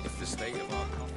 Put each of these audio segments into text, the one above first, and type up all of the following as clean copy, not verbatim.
If the state of our coffee.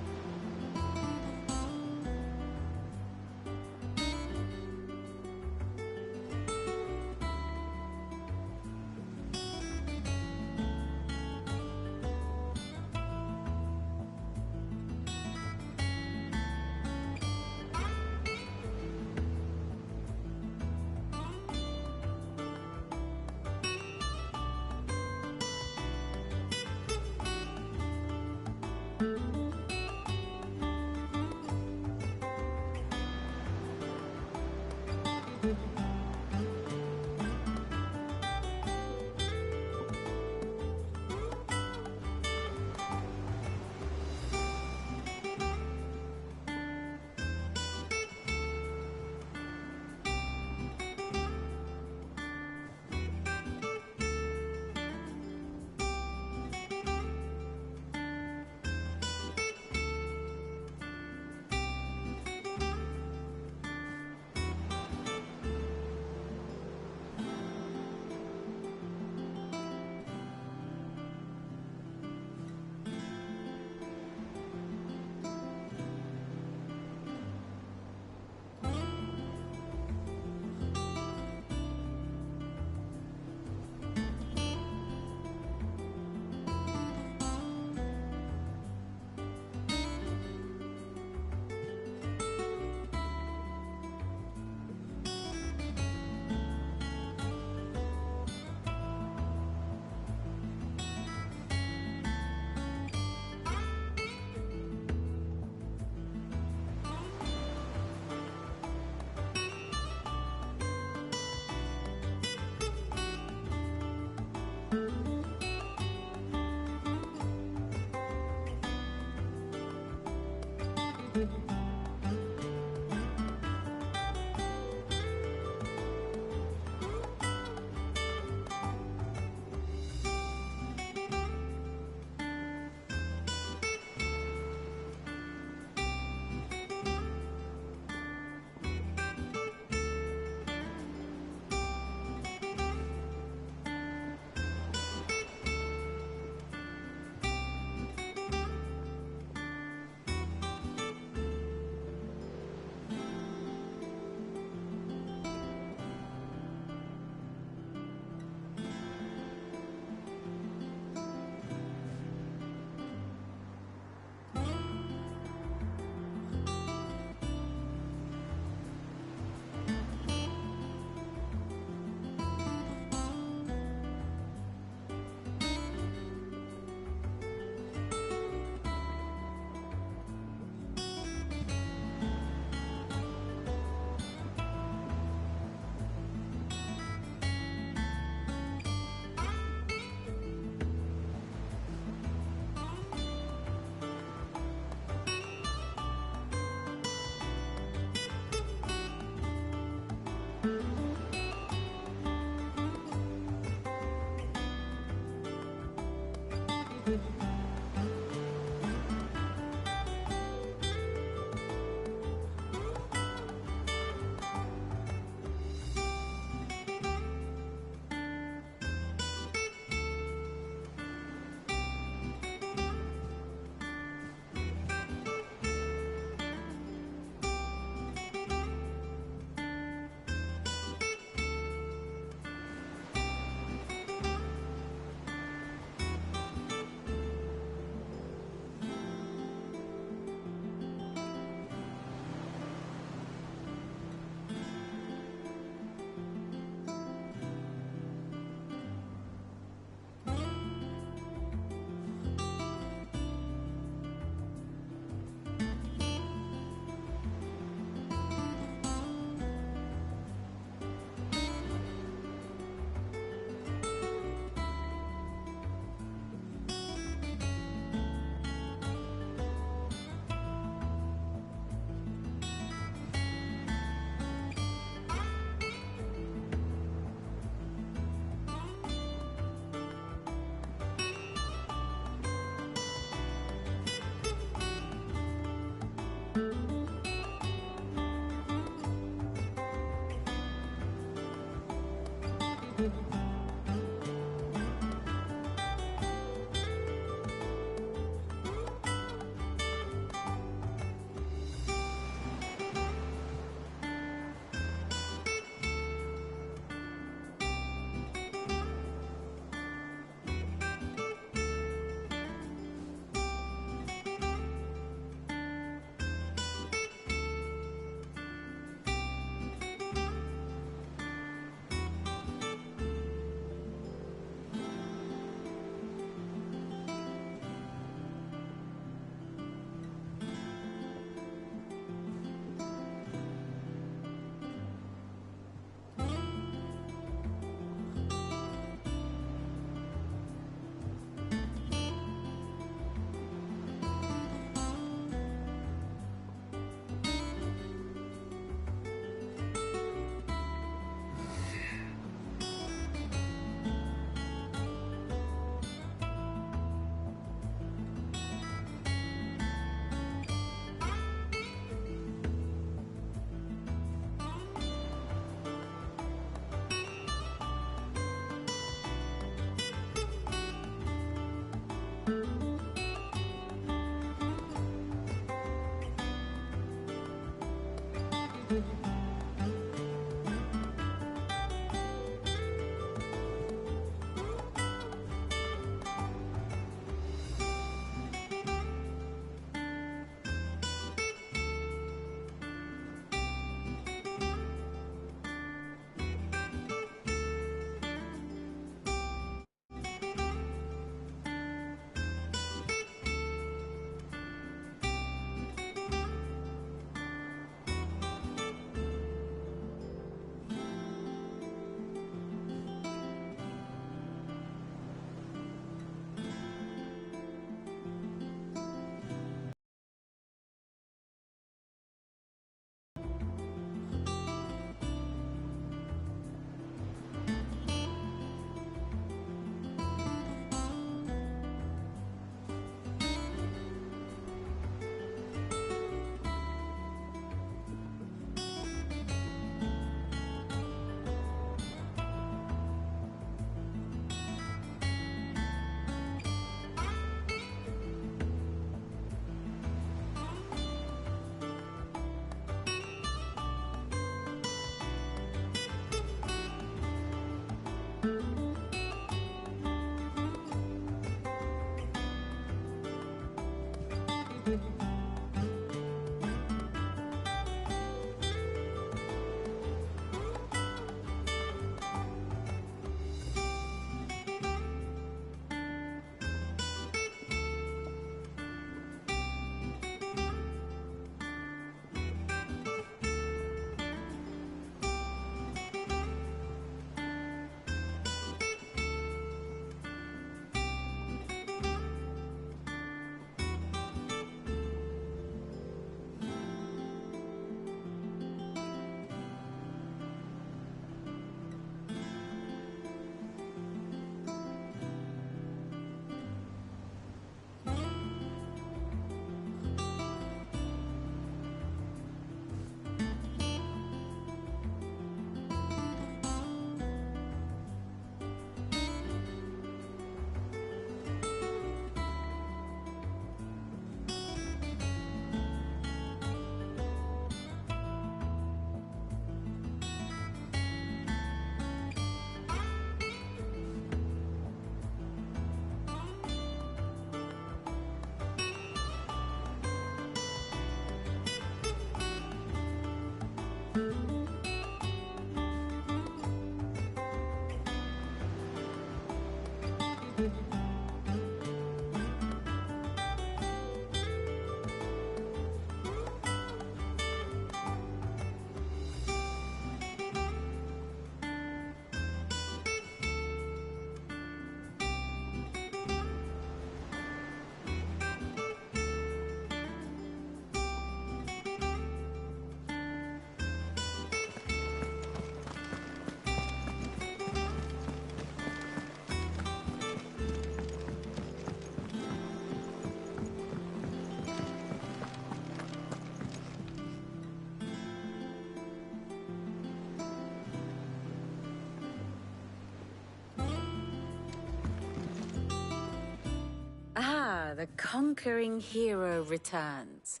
the conquering hero returns.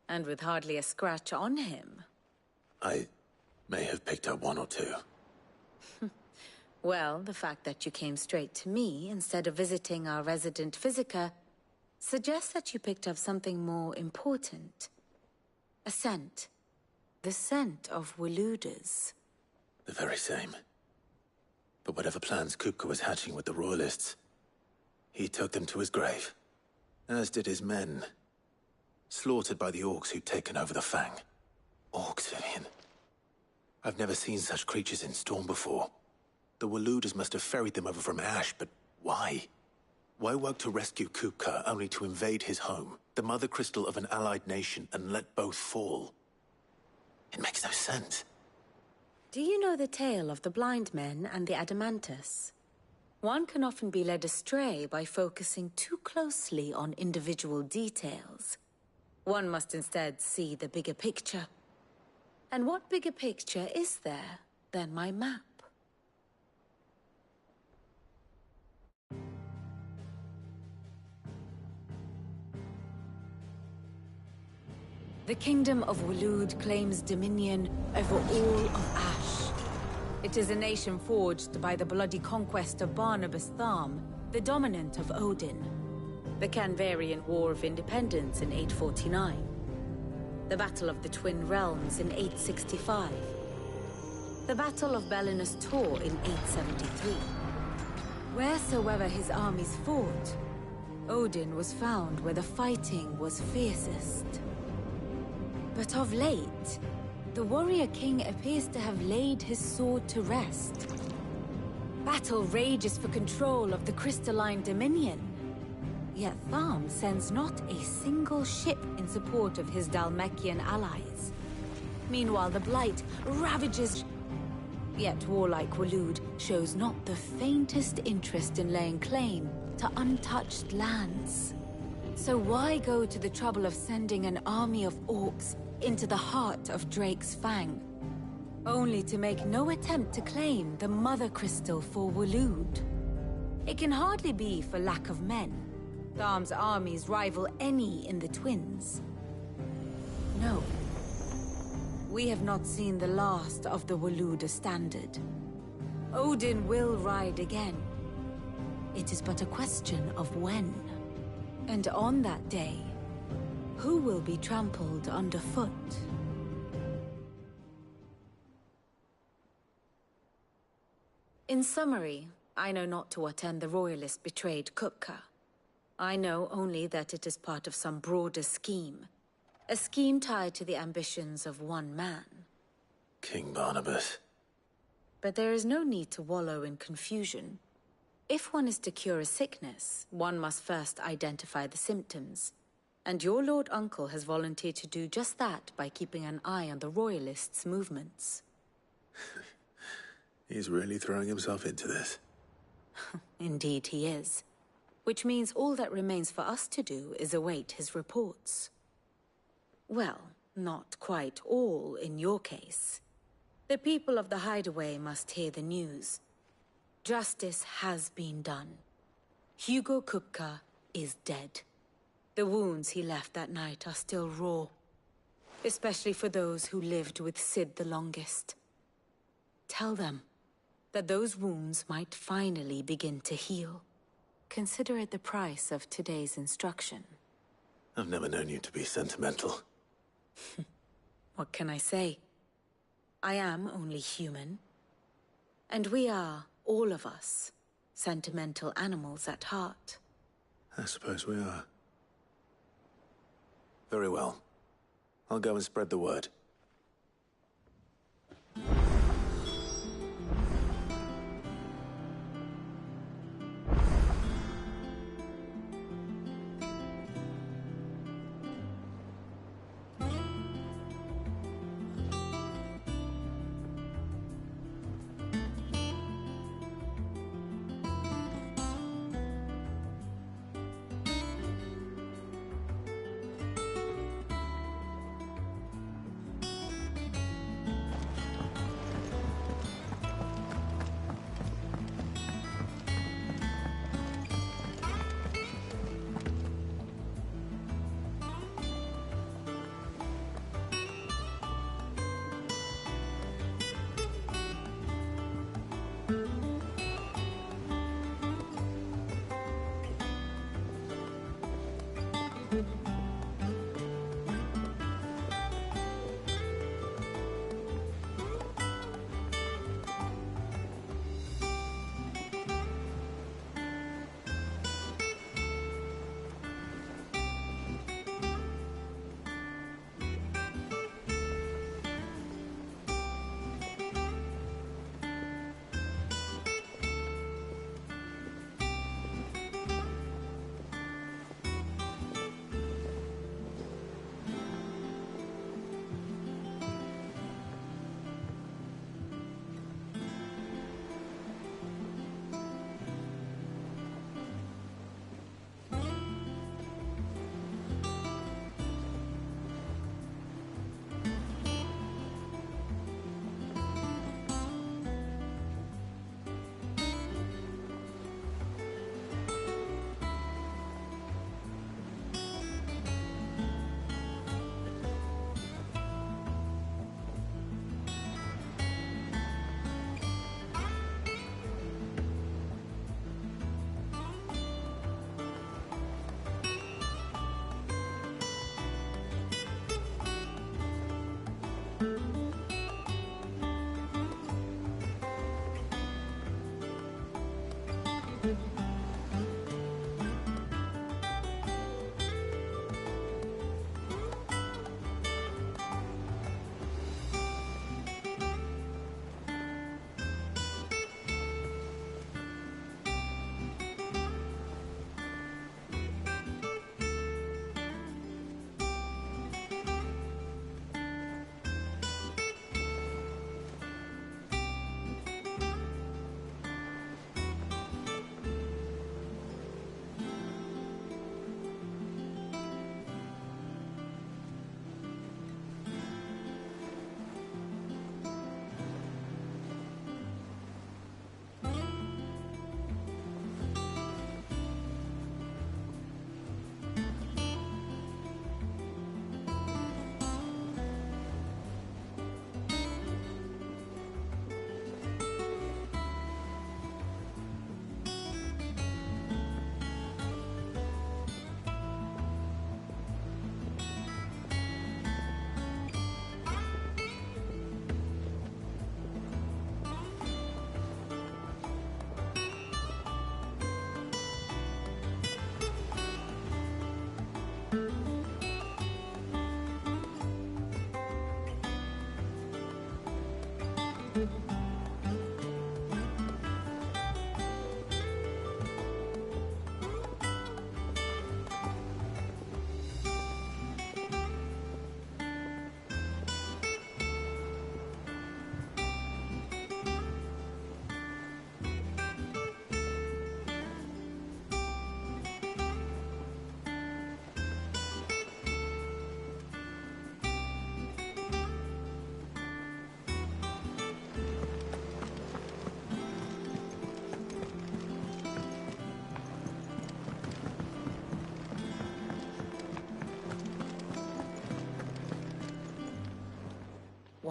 And with hardly a scratch on him. I may have picked up one or two. Well, the fact that you came straight to me instead of visiting our resident physiker suggests that you picked up something more important. A scent. The scent of Waludas. The very same. But whatever plans Kupka was hatching with the Royalists, he took them to his grave. As did his men. Slaughtered by the orcs who'd taken over the Fang. Orcs, Vivian. I've never seen such creatures in Storm before. The Waludas must have ferried them over from Ash, but why? Why work to rescue Kupka only to invade his home, the mother crystal of an allied nation, and let both fall? It makes no sense. Do you know the tale of the blind men and the Adamantus? One can often be led astray by focusing too closely on individual details. One must instead see the bigger picture. And what bigger picture is there than my map? The Kingdom of Waloed claims dominion over all of Ash. It is a nation forged by the bloody conquest of Barnabas Tharm, the dominant of Odin. The Canvarian War of Independence in 849. The Battle of the Twin Realms in 865. The Battle of Belinus Tor in 873. Wheresoever his armies fought, Odin was found where the fighting was fiercest. But of late, the warrior king appears to have laid his sword to rest. Battle rages for control of the crystalline dominion. Yet Tharm sends not a single ship in support of his Dhalmekian allies. Meanwhile, the Blight ravages. Yet warlike Waloed shows not the faintest interest in laying claim to untouched lands. So why go to the trouble of sending an army of orcs into the heart of Drake's Fang, only to make no attempt to claim the Mother Crystal for Waloed? It can hardly be for lack of men. Tharm's armies rival any in the Twins. No. We have not seen the last of the Waluda standard. Odin will ride again. It is but a question of when. And on that day, who will be trampled underfoot? In summary, I know not to what end the Royalists betrayed Kupka. I know only that it is part of some broader scheme. A scheme tied to the ambitions of one man. King Barnabas. But there is no need to wallow in confusion. If one is to cure a sickness, one must first identify the symptoms. And your Lord Uncle has volunteered to do just that by keeping an eye on the Royalists' movements. He's really throwing himself into this. Indeed he is. Which means all that remains for us to do is await his reports. Well, not quite all in your case. The people of the Hideaway must hear the news. Justice has been done. Hugo Kupka is dead. The wounds he left that night are still raw. Especially for those who lived with Sid the longest. Tell them that those wounds might finally begin to heal. Consider it the price of today's instruction. I've never known you to be sentimental. What can I say? I am only human. And we are, all of us, sentimental animals at heart. I suppose we are. Very well. I'll go and spread the word.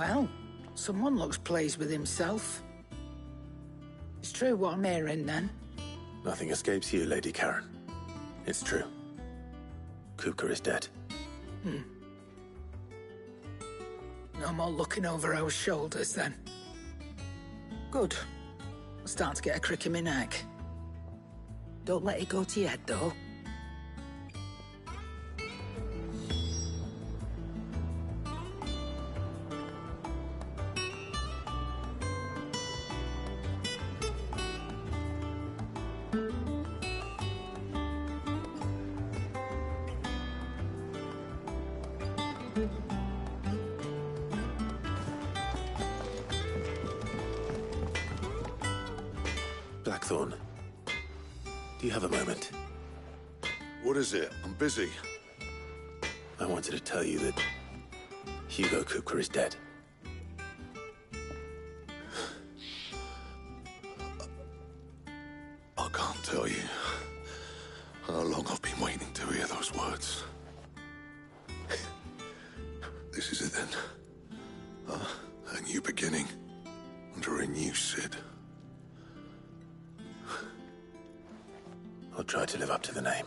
Well, someone looks pleased with himself. It's true what I'm hearing, then. Nothing escapes you, Lady Karen. It's true. Kupka is dead. No more looking over our shoulders, then. Good. I'm starting to get a crick in my neck. Don't let it go to your head, though. Blackthorn, do you have a moment? What is it? I'm busy. I wanted to tell you that Hugo Kupka is dead. I can't tell you how long I've been waiting to hear those words. This is it then. A new beginning under a new Cid. I'll try to live up to the name.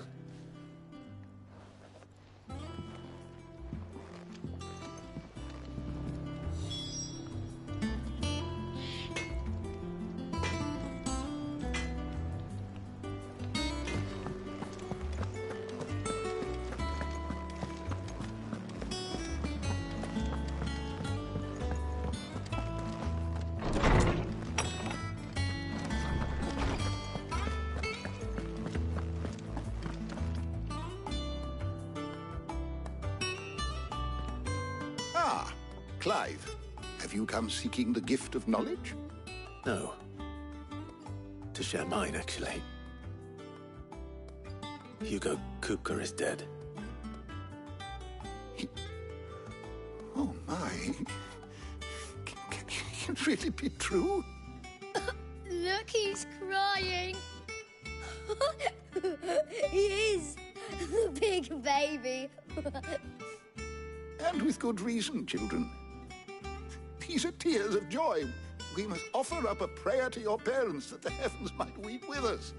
Ah, Clive. Have you come seeking the gift of knowledge? No. To share mine, actually. Hugo Kupka is dead. Oh, my. Can it really be true? Look, he's crying. He is. The big baby. And with good reason, children. These are tears of joy. We must offer up a prayer to your parents that the heavens might weep with us.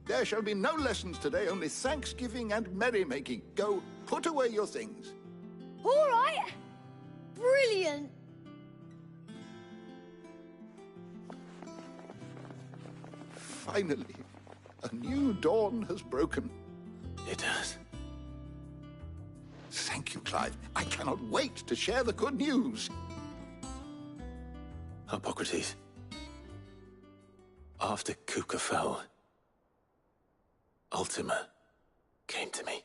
There shall be no lessons today, only thanksgiving and merrymaking. Go, put away your things. All right. Brilliant. Finally, a new dawn has broken. It has. Thank you, Clive. I cannot wait to share the good news. Hippocrates. After Kupka fell, Ultima came to me.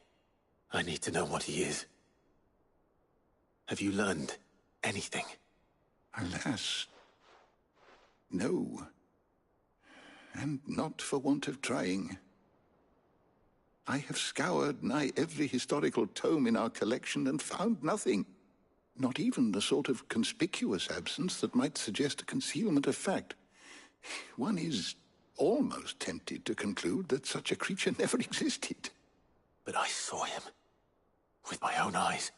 I need to know what he is. Have you learned anything? Alas, no. And not for want of trying. I have scoured nigh every historical tome in our collection and found nothing. Not even the sort of conspicuous absence that might suggest a concealment of fact. One is almost tempted to conclude that such a creature never existed. But I saw him. With my own eyes.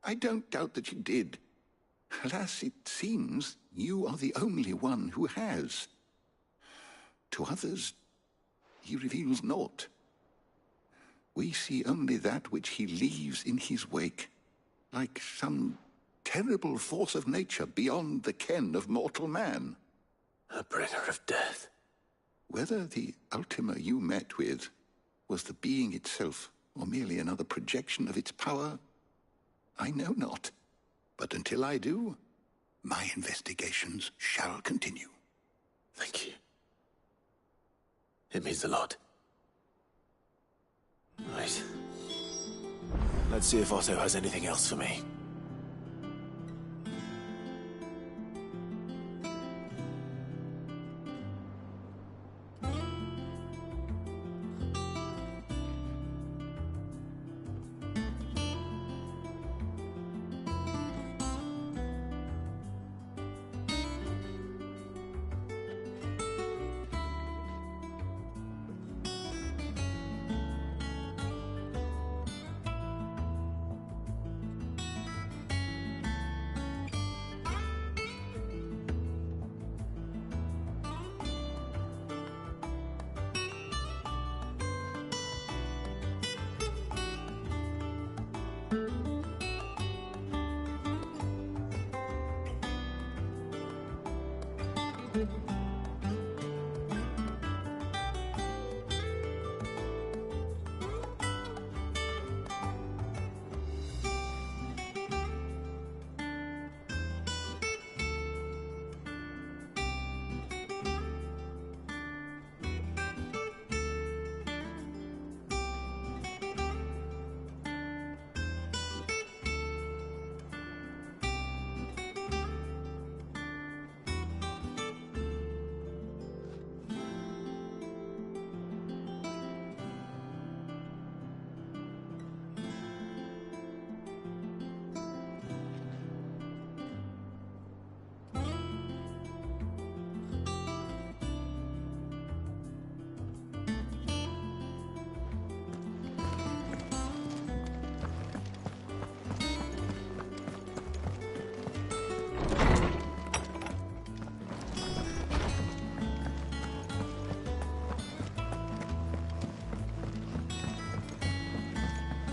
I don't doubt that you did. Alas, it seems you are the only one who has. To others, he reveals naught. We see only that which he leaves in his wake, like some terrible force of nature beyond the ken of mortal man. A bringer of death. Whether the Ultima you met with was the being itself, or merely another projection of its power, I know not. But until I do, my investigations shall continue. Thank you. It means a lot. Right. Let's see if Otto has anything else for me.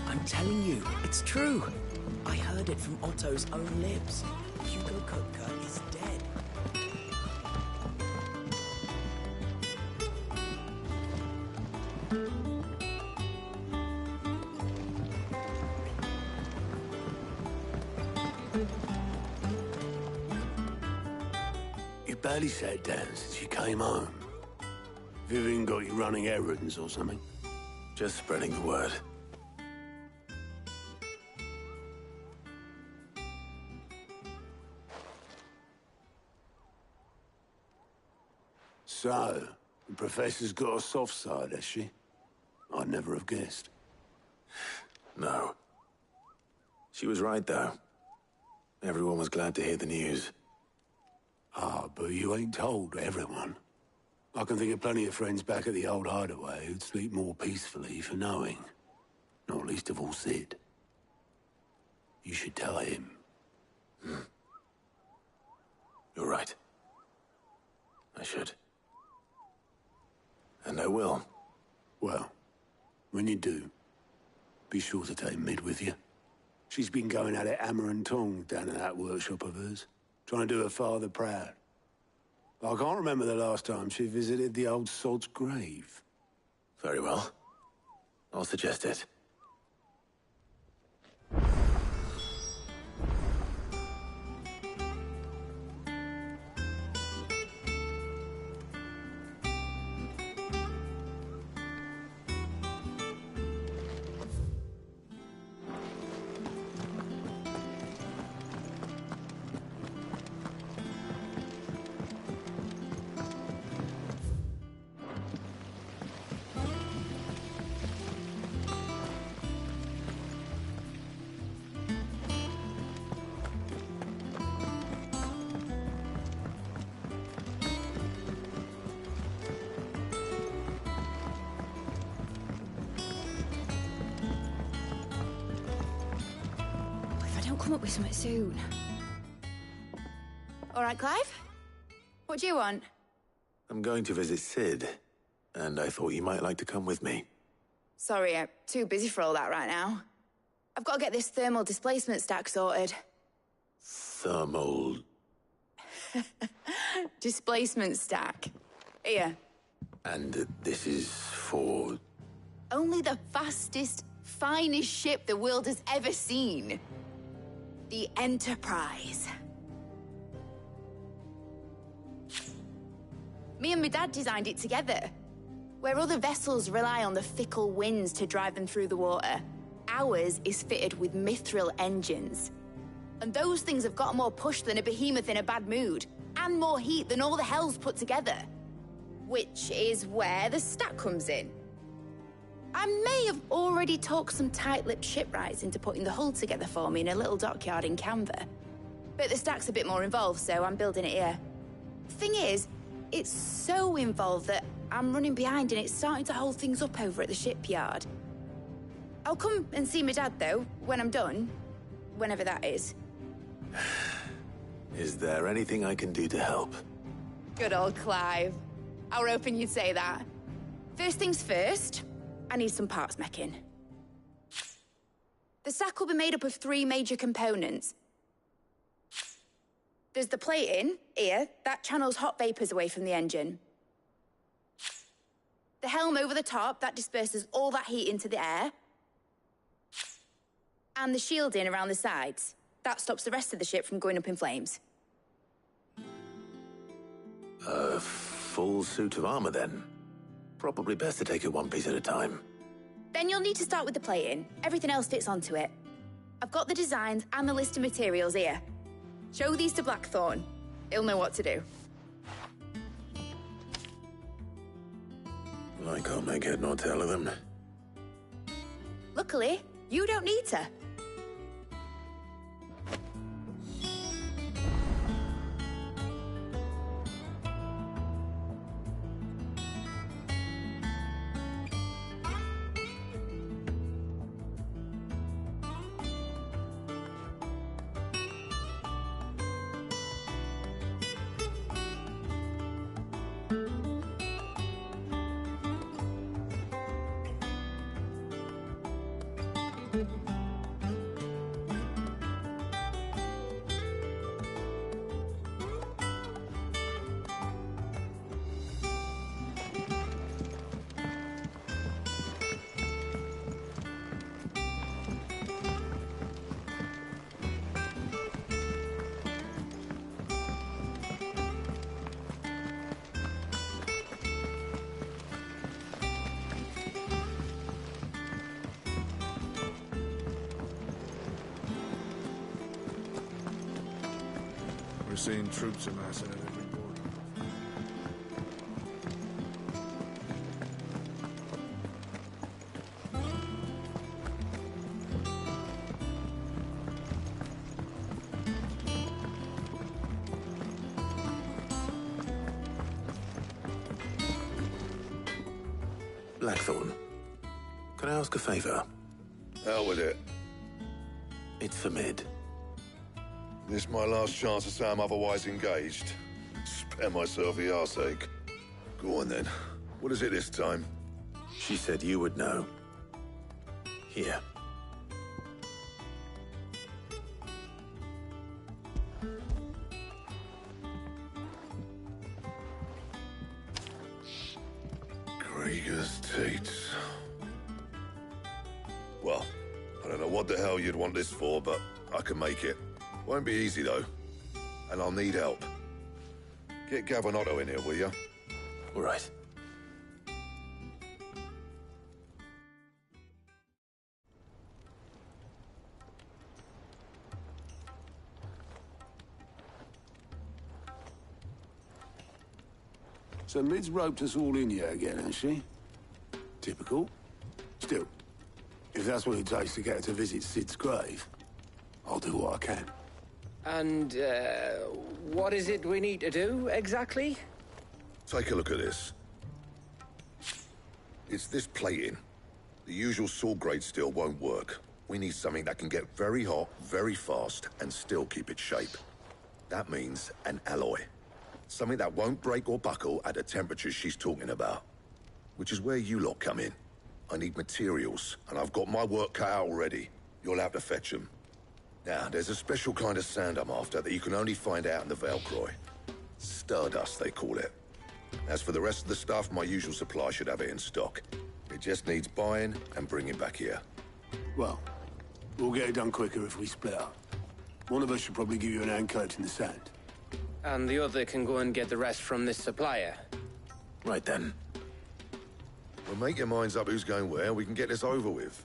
I'm telling you, it's true. I heard it from Otto's own lips. Hugo Kupka is dead. You barely sat down since you came home. Vivian got you running errands or something? Just spreading the word. So, the Professor's got a soft side, has she? I'd never have guessed. No. She was right, though. Everyone was glad to hear the news. Ah, but you ain't told everyone. I can think of plenty of friends back at the old hideaway who'd sleep more peacefully for knowing. Not least of all Sid. You should tell him. You're right. I should. And I will. Well, when you do, be sure to take Mid with you. She's been going at it hammer and tong down at that workshop of hers, trying to do her father proud. I can't remember the last time she visited the old sod's grave. Very well. I'll suggest it. Come up with something soon. All right, Clive? What do you want? I'm going to visit Sid, and I thought you might like to come with me. Sorry, I'm too busy for all that right now. I've got to get this thermal displacement stack sorted. Thermal... Displacement stack. Here. And this is for... Only the fastest, finest ship the world has ever seen. The Enterprise. Me and my dad designed it together. Where other vessels rely on the fickle winds to drive them through the water, ours is fitted with mithril engines. And those things have got more push than a behemoth in a bad mood, and more heat than all the hells put together. Which is where the stack comes in. I may have already talked some tight-lipped shipwrights into putting the hull together for me in a little dockyard in Canva. But the stack's a bit more involved, so I'm building it here. Thing is, it's so involved that I'm running behind and it's starting to hold things up over at the shipyard. I'll come and see my dad, though, when I'm done. Whenever that is. Is there anything I can do to help? Good old Clive. I were hoping you'd say that. First things first, I need some parts mecking. The sack will be made up of 3 major components. There's the plating, here, that channels hot vapors away from the engine. The helm over the top, that disperses all that heat into the air. And the shielding around the sides. That stops the rest of the ship from going up in flames. A full suit of armor, then. Probably best to take it one piece at a time. Then you'll need to start with the plating. Everything else fits onto it. I've got the designs and the list of materials here. Show these to Blackthorn. He'll know what to do. I can't make head nor tail of them. Luckily, you don't need to. We're seeing troops amassing at every port. Blackthorn, can I ask a favor? Hell with it. It's for Mid. This my last chance to say I'm otherwise engaged. Spare myself the arseache. Go on then. What is it this time? She said you would know. Here. Krieger's teats. Well, I don't know what the hell you'd want this for, but I can make it. Won't be easy, though. And I'll need help. Get Gavin-Otto in here, will you? All right. So Mid's roped us all in here again, has she? Typical. Still, if that's what it takes to get her to visit Sid's grave, I'll do what I can. And, what is it we need to do, exactly? Take a look at this. It's this plating. The usual sword-grade steel won't work. We need something that can get very hot, very fast, and still keep its shape. That means an alloy. Something that won't break or buckle at the temperatures she's talking about. Which is where you lot come in. I need materials, and I've got my work cut out already. You'll have to fetch them. Now, there's a special kind of sand I'm after that you can only find out in the Valcroy. Stardust, they call it. As for the rest of the stuff, my usual supply should have it in stock. It just needs buying and bringing back here. Well, we'll get it done quicker if we split up. One of us should probably give you an hand coat in the sand. And the other can go and get the rest from this supplier. Right then. Well, make your minds up who's going where, we can get this over with.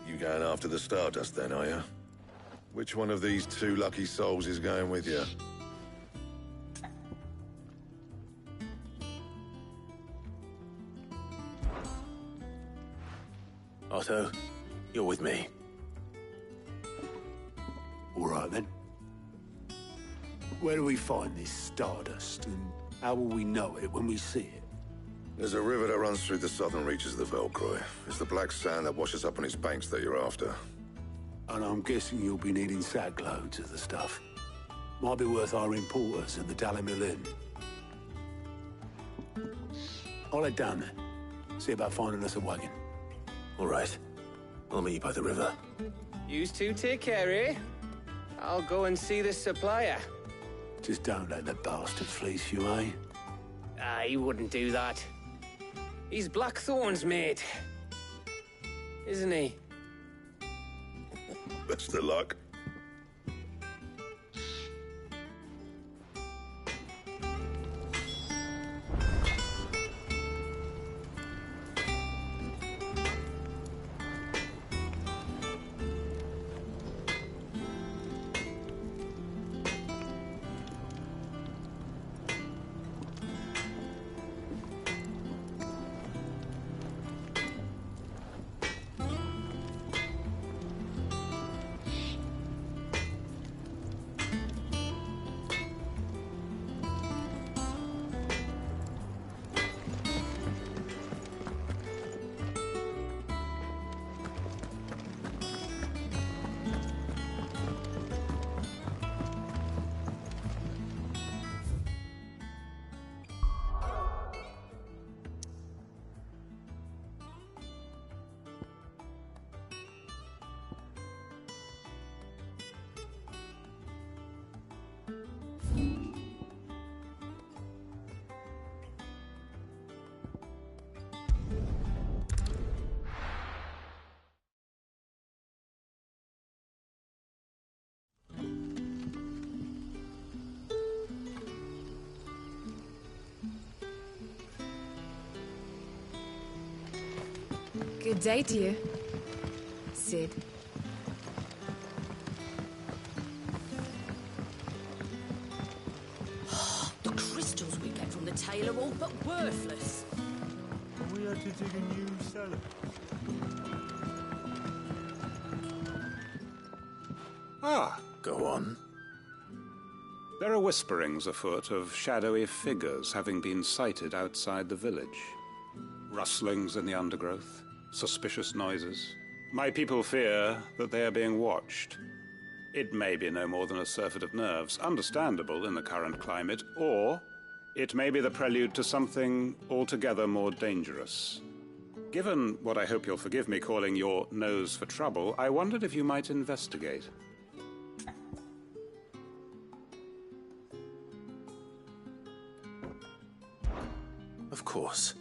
You going after the Stardust then, are you? Which one of these 2 lucky souls is going with you? Otto, you're with me. All right, then. Where do we find this Stardust, and how will we know it when we see it? There's a river that runs through the southern reaches of the Valcroy. It's the black sand that washes up on its banks that you're after. And I'm guessing you'll be needing sackloads of the stuff. Might be worth hiring porters at the Dalimil Inn. I'll head down there. See about finding us a wagon. All right. I'll meet you by the river. You two take care, eh? I'll go and see the supplier. Just don't let the bastard fleece you, eh? He wouldn't do that. He's Blackthorn's mate. Isn't he? Best of luck. Good day to you, Sid. The crystals we get from the tail are all but worthless. We had to dig a new cellar. Ah, Go on. there are whisperings afoot of shadowy figures having been sighted outside the village. Rustlings in the undergrowth, suspicious noises. My people fear that they are being watched. It may be no more than a surfeit of nerves, understandable in the current climate, or it may be the prelude to something altogether more dangerous. Given what I hope you'll forgive me calling your nose for trouble, I wondered if you might investigate. Of course.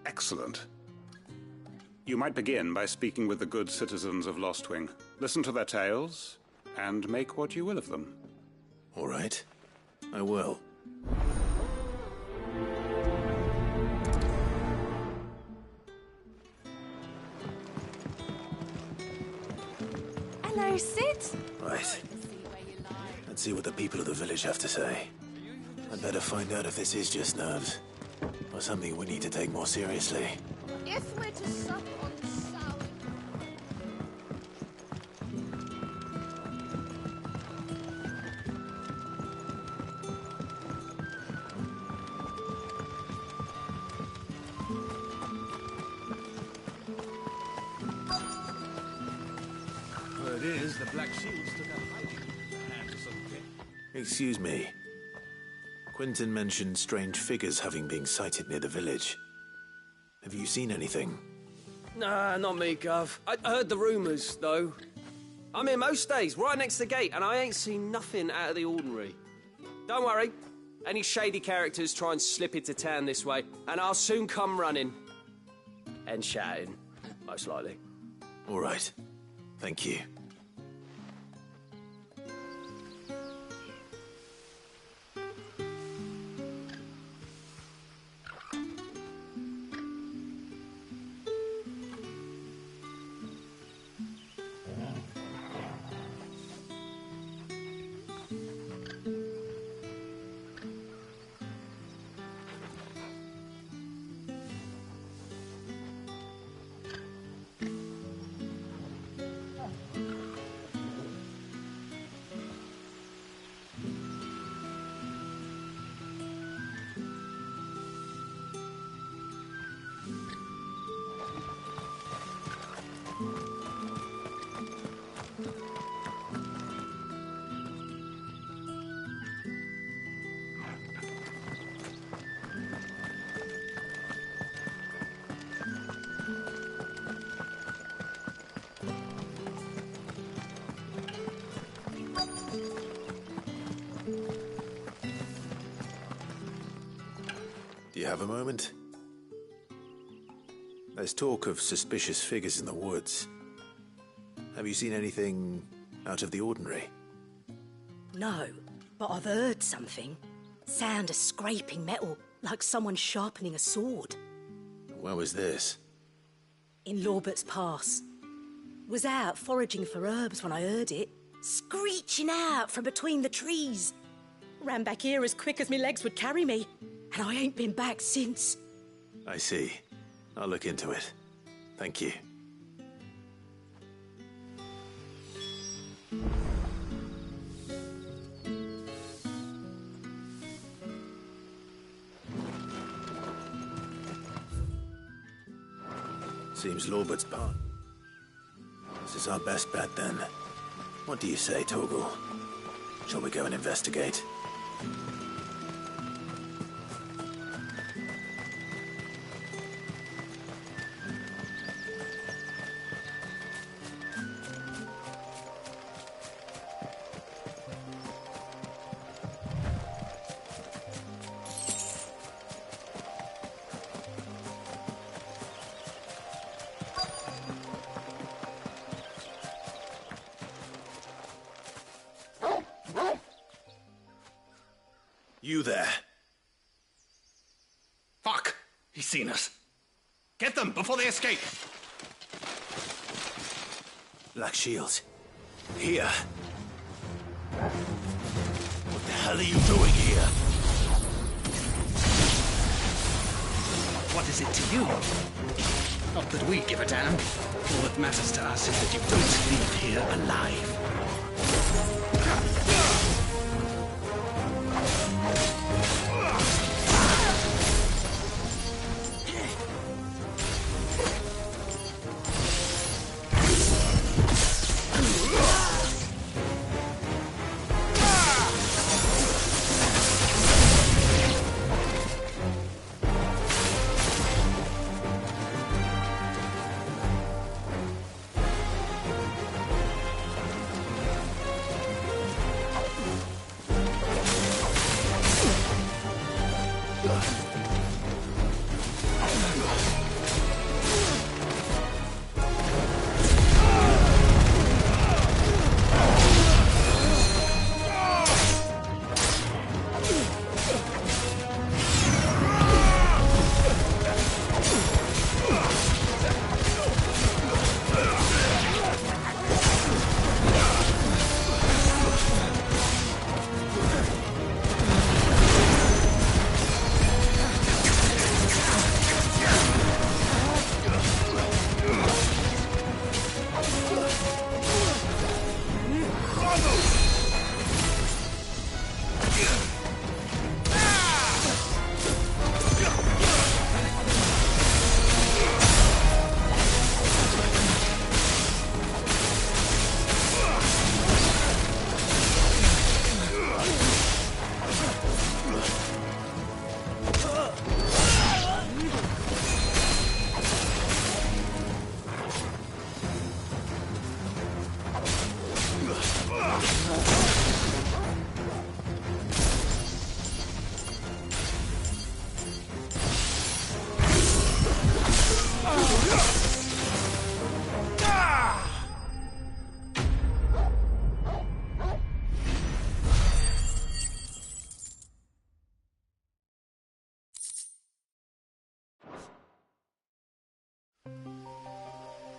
Excellent. You might begin by speaking with the good citizens of Lostwing. Listen to their tales, and make what you will of them. All right. I will. Hello, Sid. Right. Let's see what the people of the village have to say. I'd better find out if this is just nerves, or something we need to take more seriously. If we're to sup on the sour... Word is, the Black Shields took a hiding at the hands of some pit. Excuse me. Quentin mentioned strange figures having been sighted near the village. Have you seen anything? Nah, not me, Gov. I heard the rumours, though. I'm here most days, right next to the gate, and I ain't seen nothing out of the ordinary. Don't worry. Any shady characters try and slip into town this way, and I'll soon come running. And shouting, most likely. All right. Thank you. Do you have a moment? There's talk of suspicious figures in the woods. Have you seen anything out of the ordinary? No, but I've heard something. Sound of scraping metal, like someone sharpening a sword. Where was this? In Lorbert's Pass. Was out foraging for herbs when I heard it, screeching out from between the trees. Ran back here as quick as my legs would carry me, and I ain't been back since. I see. I'll look into it. Thank you. Seems Lorbert's part. This is our best bet, then. What do you say, Torgal? Shall we go and investigate? You there? Fuck! He's seen us. Get them before they escape! Black Shields. Here. What the hell are you doing here? What is it to you? Not that we give a damn. All that matters to us is that you don't leave here alive.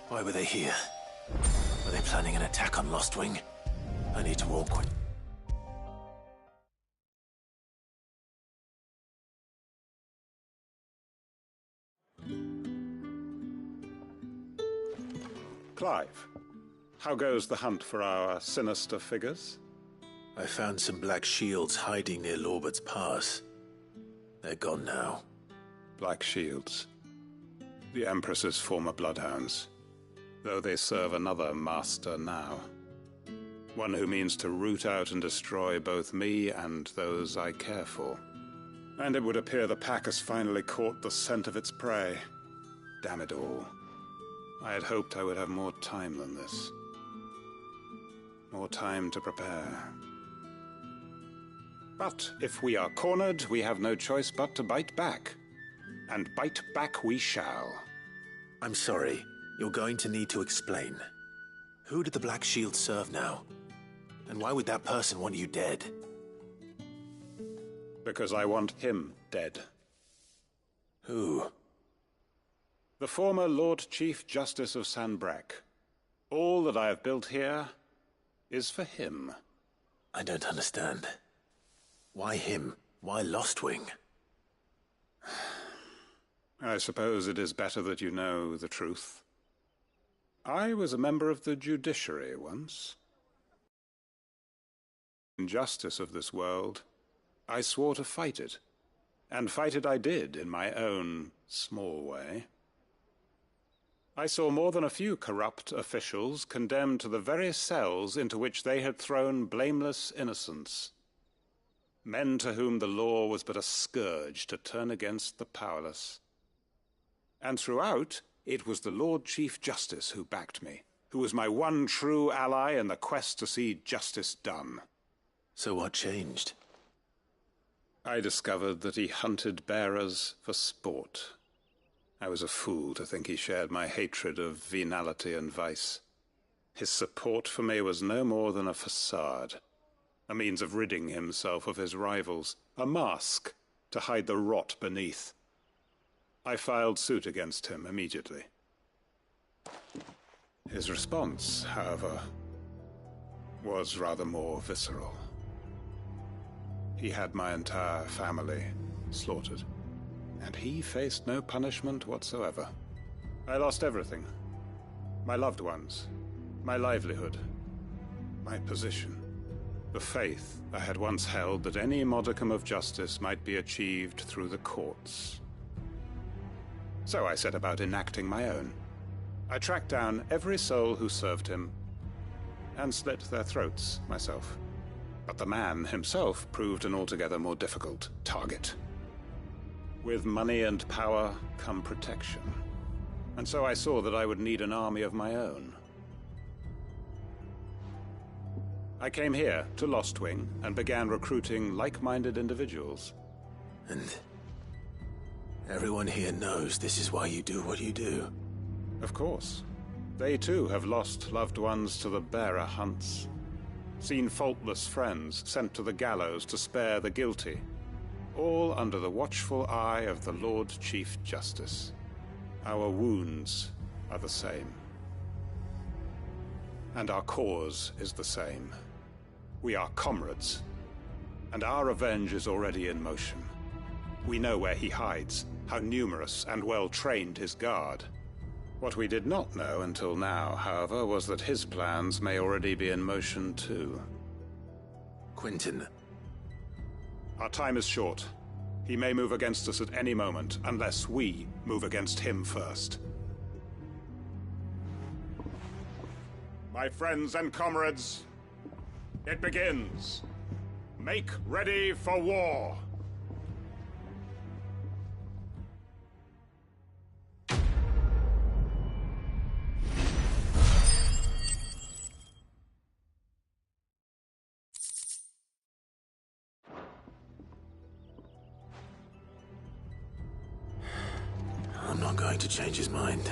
Why were they here? Were they planning an attack on Lostwing? I need to walk quick. Clive, how goes the hunt for our sinister figures? I found some black shields hiding near Lorbert's Pass. They're gone now. Black shields. The Empress's former bloodhounds. Though they serve another master now. One who means to root out and destroy both me and those I care for. And it would appear the pack has finally caught the scent of its prey. Damn it all. I had hoped I would have more time than this. More time to prepare. But if we are cornered, we have no choice but to bite back. and bite back we shall. I'm sorry. You're going to need to explain. Who did the Black Shield serve now? And why would that person want you dead? Because I want him dead. Who? The former Lord Chief Justice of Sanbreque. All that I have built here is for him. I don't understand. Why him? Why Lostwing? I suppose it is better that you know the truth. I was a member of the judiciary once. Injustice of this world, I swore to fight it. And fight it I did, in my own small way. I saw more than a few corrupt officials condemned to the very cells into which they had thrown blameless innocents. Men to whom the law was but a scourge to turn against the powerless. And throughout, it was the Lord Chief Justice who backed me, who was my one true ally in the quest to see justice done. So what changed? I discovered that he hunted bearers for sport. I was a fool to think he shared my hatred of venality and vice. His support for me was no more than a facade, a means of ridding himself of his rivals, a mask to hide the rot beneath. I filed suit against him immediately. His response, however, was rather more visceral. He had my entire family slaughtered, and he faced no punishment whatsoever. I lost everything. My loved ones, my livelihood, my position, the faith I had once held that any modicum of justice might be achieved through the courts. So I set about enacting my own. I tracked down every soul who served him, and slit their throats myself. But the man himself proved an altogether more difficult target. With money and power come protection. And so I saw that I would need an army of my own. I came here to Lostwing and began recruiting like-minded individuals. And everyone here knows this is why you do what you do. Of course. They too have lost loved ones to the bearer hunts. Seen faultless friends sent to the gallows to spare the guilty, all under the watchful eye of the Lord Chief Justice. Our wounds are the same. And our cause is the same. We are comrades, and our revenge is already in motion. We know where he hides, how numerous and well-trained his guard. What we did not know until now, however, was that his plans may already be in motion too. Quentin. Our time is short. He may move against us at any moment, unless we move against him first. My friends and comrades, it begins. Make ready for war. I'm not going to change his mind.